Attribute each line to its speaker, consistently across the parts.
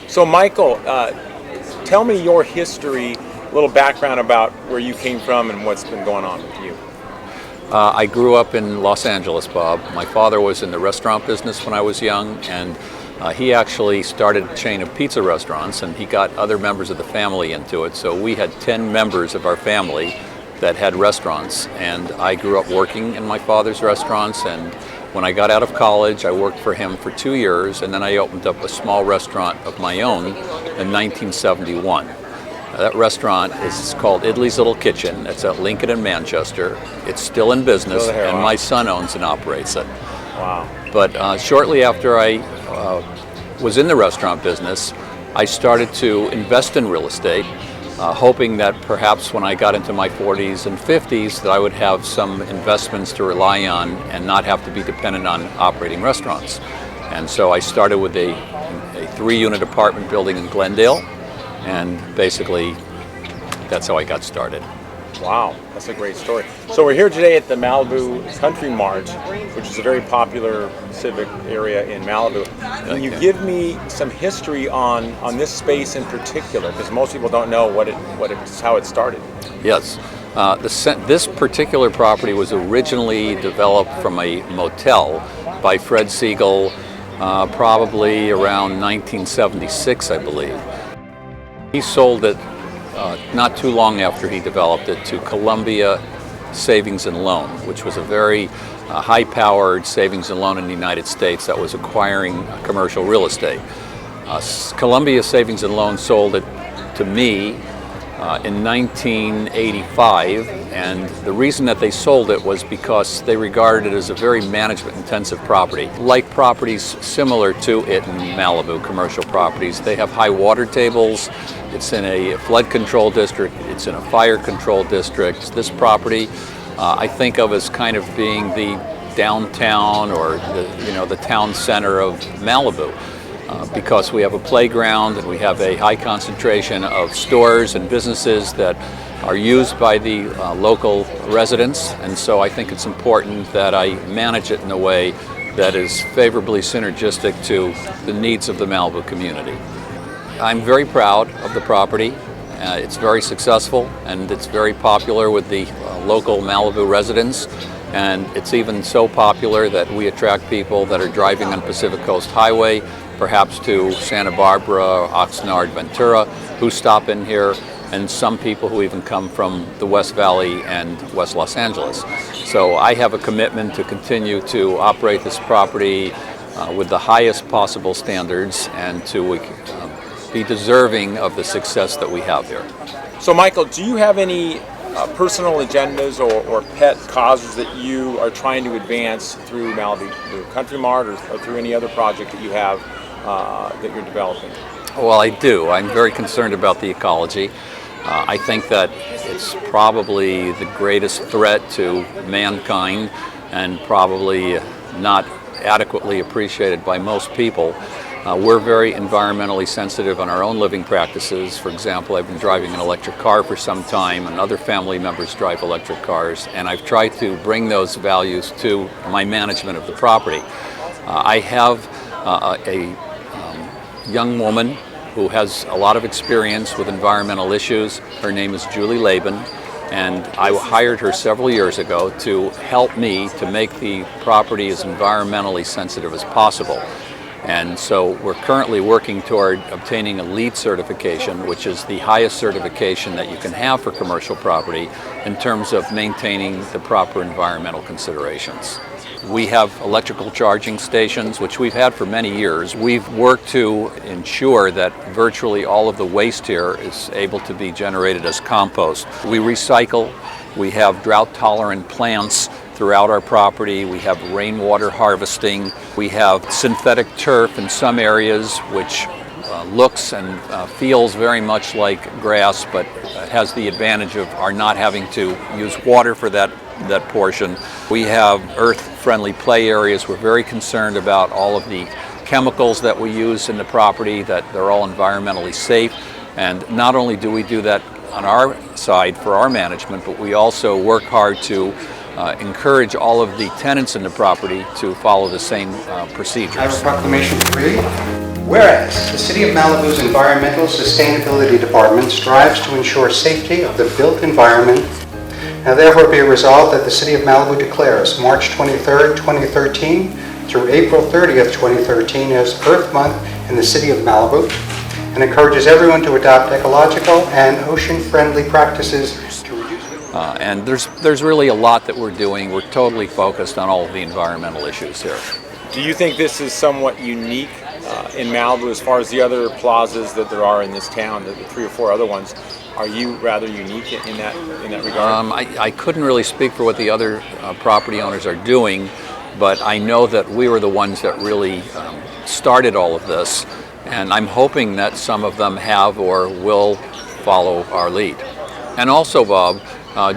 Speaker 1: So Michael, tell me your history, a little background about where you came from and what's been going on with you.
Speaker 2: I grew up in Los Angeles, Bob. My father was in the restaurant business when I was young, and he actually started a chain of pizza restaurants, and he got other members of the family into it. So we had 10 members of our family that had restaurants, and I grew up working in my father's restaurants. And when I got out of college, I worked for him for 2 years, and then I opened up a small restaurant of my own in 1971. That restaurant is called Italy's Little Kitchen. It's at Lincoln and Manchester. It's still in business, and my son owns and operates it.
Speaker 1: Wow.
Speaker 2: But shortly after I was in the restaurant business, I started to invest in real estate, hoping that perhaps when I got into my 40s and 50s that I would have some investments to rely on and not have to be dependent on operating restaurants. And so I started with a 3-unit apartment building in Glendale, and basically that's how I got started.
Speaker 1: Wow, that's a great story. So we're here today at the Malibu Country Mart, which is a very popular civic area in Malibu. Can you give me some history on this space in particular? Because most people don't know how it started.
Speaker 2: Yes. This particular property was originally developed from a motel by Fred Siegel, probably around 1976, I believe. He sold it not too long after he developed it to Columbia Savings and Loan, which was a very high-powered savings and loan in the United States that was acquiring commercial real estate. Columbia Savings and Loan sold it to me in 1985, and the reason that they sold it was because they regarded it as a very management-intensive property. Like properties similar to it in Malibu, commercial properties, they have high water tables. It's in a flood control district. It's in a fire control district. This property I think of as kind of being the downtown or the town center of Malibu. Because we have a playground and we have a high concentration of stores and businesses that are used by the local residents, and so I think it's important that I manage it in a way that is favorably synergistic to the needs of the Malibu community. I'm very proud of the property. It's very successful and it's very popular with the local Malibu residents, and it's even so popular that we attract people that are driving on Pacific Coast Highway, perhaps to Santa Barbara, Oxnard, Ventura, who stop in here, and some people who even come from the West Valley and West Los Angeles. So I have a commitment to continue to operate this property with the highest possible standards and to be deserving of the success that we have here.
Speaker 1: So Michael, do you have any personal agendas or pet causes that you are trying to advance through Malibu Country Mart or through any other project that you have that you're developing?
Speaker 2: Well, I do. I'm very concerned about the ecology. I think that it's probably the greatest threat to mankind and probably not adequately appreciated by most people. We're very environmentally sensitive on our own living practices. For example, I've been driving an electric car for some time, and other family members drive electric cars, and I've tried to bring those values to my management of the property. I have a young woman who has a lot of experience with environmental issues. Her name is Julie Laban, and I hired her several years ago to help me to make the property as environmentally sensitive as possible. And so we're currently working toward obtaining a LEED certification, which is the highest certification that you can have for commercial property in terms of maintaining the proper environmental considerations. We have electrical charging stations, which we've had for many years. We've worked to ensure that virtually all of the waste here is able to be generated as compost. We recycle. We have drought-tolerant plants throughout our property. We have rainwater harvesting. We have synthetic turf in some areas, which looks and feels very much like grass, but has the advantage of our not having to use water for that portion. We have earth-friendly play areas. We're very concerned about all of the chemicals that we use in the property, that they're all environmentally safe. And not only do we do that on our side for our management, but we also work hard to encourage all of the tenants in the property to follow the same procedures.
Speaker 3: I have a proclamation to read. Whereas the City of Malibu's Environmental Sustainability Department strives to ensure safety of the built environment, now therefore be it resolved that the City of Malibu declares March 23rd, 2013 through April 30th, 2013 as Earth Month in the City of Malibu, and encourages everyone to adopt ecological and ocean-friendly practices to reduce...
Speaker 2: And there's really a lot that we're doing. We're totally focused on all of the environmental issues here.
Speaker 1: Do you think this is somewhat unique in Malibu as far as the other plazas that there are in this town, the 3 or 4 other ones? Are you rather unique in that regard?
Speaker 2: I couldn't really speak for what the other property owners are doing, but I know that we were the ones that really started all of this, and I'm hoping that some of them have or will follow our lead. And also, Bob,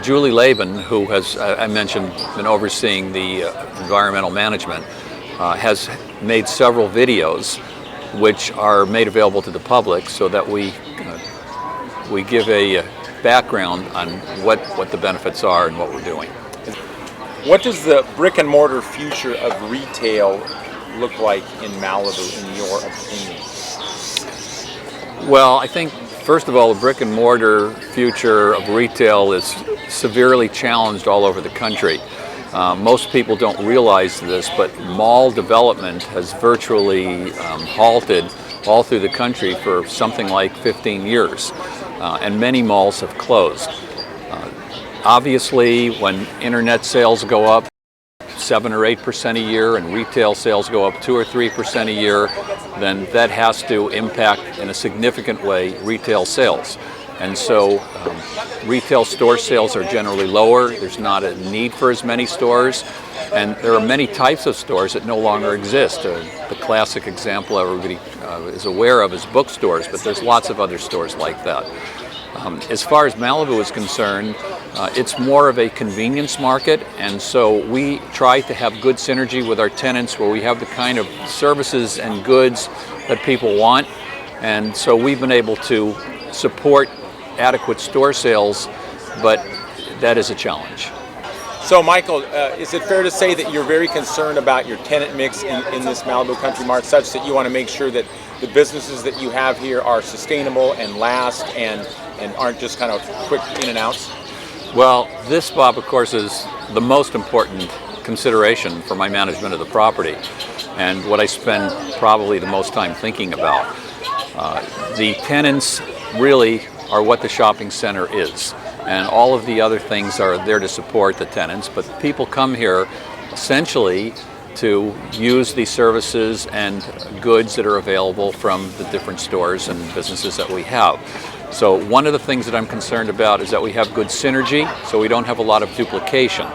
Speaker 2: Julie Laban, who has, I mentioned, been overseeing the environmental management, has made several videos which are made available to the public so that we give a background on what the benefits are and what we're doing.
Speaker 1: What does the brick and mortar future of retail look like in Malibu, in your opinion?
Speaker 2: Well, I think, first of all, the brick and mortar future of retail is severely challenged all over the country. Most people don't realize this, but mall development has virtually halted all through the country for something like 15 years, and many malls have closed. Obviously, when internet sales go up 7 or 8% a year and retail sales go up 2 or 3% a year, then that has to impact in a significant way retail sales. And so retail store sales are generally lower. There's not a need for as many stores. And there are many types of stores that no longer exist. The classic example everybody is aware of is bookstores, but there's lots of other stores like that. As far as Malibu is concerned, it's more of a convenience market, and so we try to have good synergy with our tenants where we have the kind of services and goods that people want. And so we've been able to support adequate store sales, but that is a challenge.
Speaker 1: So Michael, is it fair to say that you're very concerned about your tenant mix in this Malibu Country Mart, such that you want to make sure that the businesses that you have here are sustainable and last and aren't just kind of quick in and outs?
Speaker 2: Well, this, Bob, of course, is the most important consideration for my management of the property, and what I spend probably the most time thinking about. The tenants really are what the shopping center is, and all of the other things are there to support the tenants, but people come here essentially to use the services and goods that are available from the different stores and businesses that we have. So one of the things that I'm concerned about is that we have good synergy, so we don't have a lot of duplication.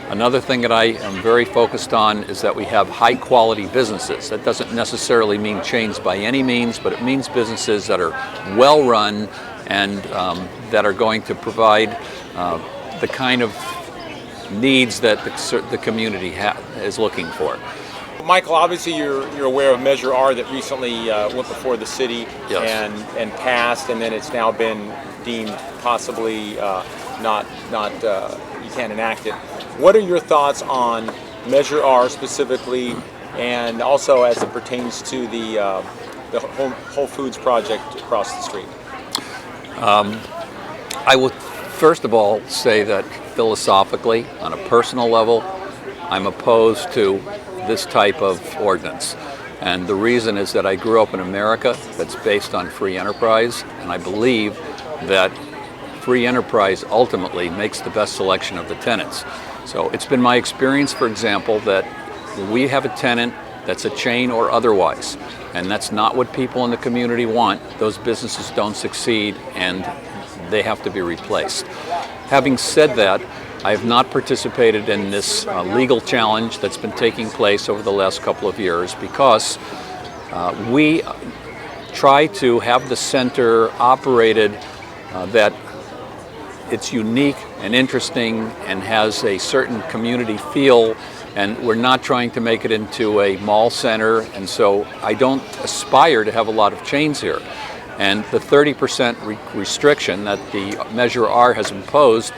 Speaker 2: Another thing that I am very focused on is that we have high quality businesses. That doesn't necessarily mean chains by any means, but it means businesses that are well run and that are going to provide the kind of needs that the community is looking for.
Speaker 1: Michael, obviously you're aware of Measure R that recently went before the city.
Speaker 2: Yes.
Speaker 1: and passed, and then it's now been deemed possibly not you can't enact it. What are your thoughts on Measure R specifically, and also as it pertains to the Whole Foods project across the street?
Speaker 2: I would first of all say that philosophically, on a personal level, I'm opposed to this type of ordinance. And the reason is that I grew up in America that's based on free enterprise, and I believe that free enterprise ultimately makes the best selection of the tenants. So it's been my experience, for example, that we have a tenant that's a chain or otherwise, and that's not what people in the community want. Those businesses don't succeed and they have to be replaced. Having said that, I have not participated in this legal challenge that's been taking place over the last couple of years because we try to have the center operated that it's unique and interesting and has a certain community feel, and we're not trying to make it into a mall center, and so I don't aspire to have a lot of chains here. And the 30% restriction that the Measure R has imposed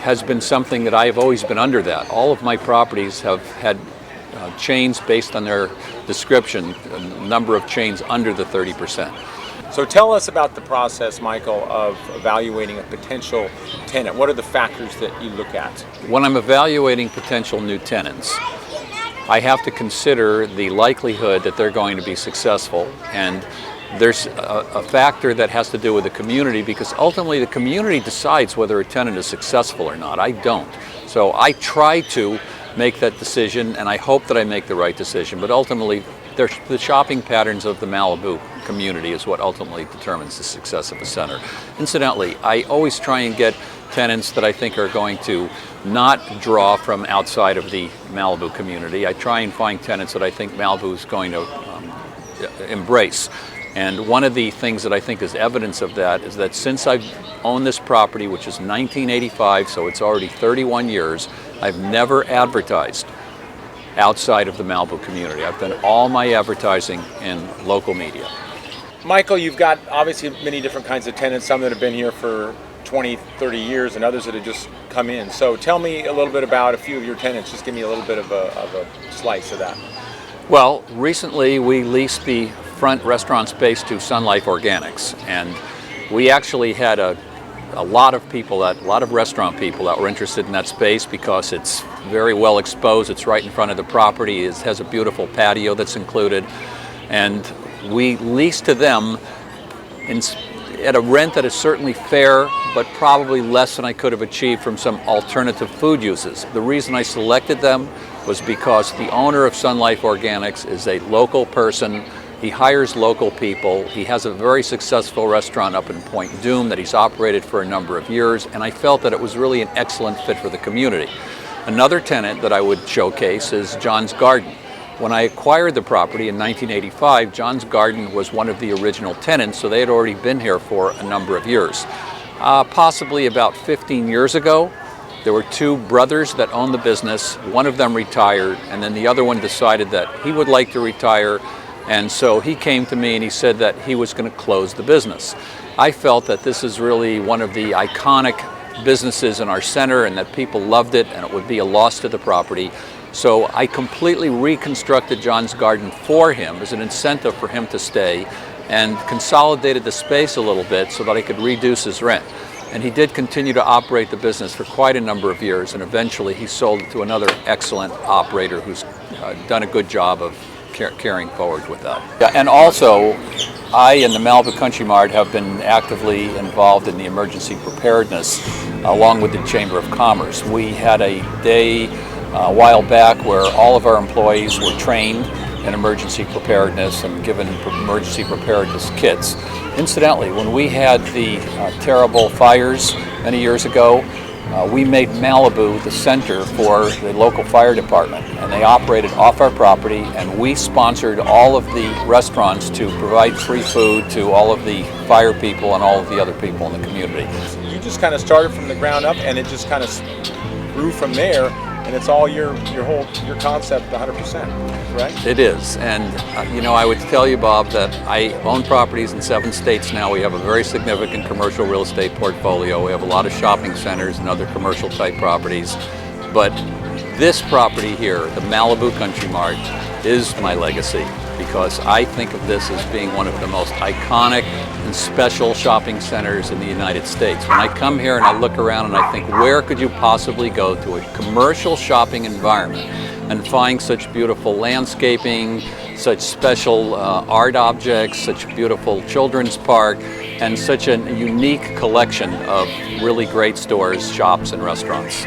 Speaker 2: has been something that I have always been under that. All of my properties have had chains based on their description, a number of chains under the 30%.
Speaker 1: So tell us about the process, Michael, of evaluating a potential tenant. What are the factors that you look at?
Speaker 2: When I'm evaluating potential new tenants, I have to consider the likelihood that they're going to be successful. And there's a factor that has to do with the community, because ultimately the community decides whether a tenant is successful or not. I don't. So I try to make that decision, and I hope that I make the right decision. But ultimately, the shopping patterns of the Malibu community is what ultimately determines the success of a center. Incidentally, I always try and get tenants that I think are going to not draw from outside of the Malibu community. I try and find tenants that I think Malibu is going to embrace. And one of the things that I think is evidence of that is that since I've owned this property, which is 1985, so it's already 31 years, I've never advertised outside of the Malibu community. I've done all my advertising in local media.
Speaker 1: Michael, you've got obviously many different kinds of tenants, some that have been here for 20, 30 years and others that have just come in. So tell me a little bit about a few of your tenants. Just give me a little bit of a slice of that.
Speaker 2: Well, recently we leased the front restaurant space to Sun Life Organics, and we actually had a lot of restaurant people that were interested in that space because it's very well exposed. It's right in front of the property. It has a beautiful patio that's included, and we leased to them at a rent that is certainly fair, but probably less than I could have achieved from some alternative food uses. The reason I selected them was because the owner of Sun Life Organics is a local person. He hires local people. He has a very successful restaurant up in Point Dume that he's operated for a number of years, and I felt that it was really an excellent fit for the community. Another tenant that I would showcase is John's Garden. When I acquired the property in 1985, John's Garden was one of the original tenants, so they had already been here for a number of years. Possibly about 15 years ago, there were two brothers that owned the business. One of them retired, and then the other one decided that he would like to retire, and so he came to me and he said that he was going to close the business. I felt that this is really one of the iconic businesses in our center and that people loved it and it would be a loss to the property. So I completely reconstructed John's Garden for him as an incentive for him to stay, and consolidated the space a little bit so that I could reduce his rent. And he did continue to operate the business for quite a number of years, and eventually he sold it to another excellent operator who's done a good job of carrying forward with that. Yeah, and also, I and the Malibu Country Mart have been actively involved in the emergency preparedness along with the Chamber of Commerce. We had a day a while back where all of our employees were trained in emergency preparedness and given emergency preparedness kits. Incidentally, when we had the terrible fires many years ago, we made Malibu the center for the local fire department, and they operated off our property, and we sponsored all of the restaurants to provide free food to all of the fire people and all of the other people in the community.
Speaker 1: You just kind of started from the ground up, and it just kind of grew from there, and it's all your concept 100%, right?
Speaker 2: It is, and I would tell you, Bob, that I own properties in 7 states now. We have a very significant commercial real estate portfolio. We have a lot of shopping centers and other commercial type properties, but this property here, the Malibu Country Mart, is my legacy, because I think of this as being one of the most iconic and special shopping centers in the United States. When I come here and I look around and I think, where could you possibly go to a commercial shopping environment and find such beautiful landscaping, such special art objects, such a beautiful children's park, and such a unique collection of really great stores, shops, and restaurants.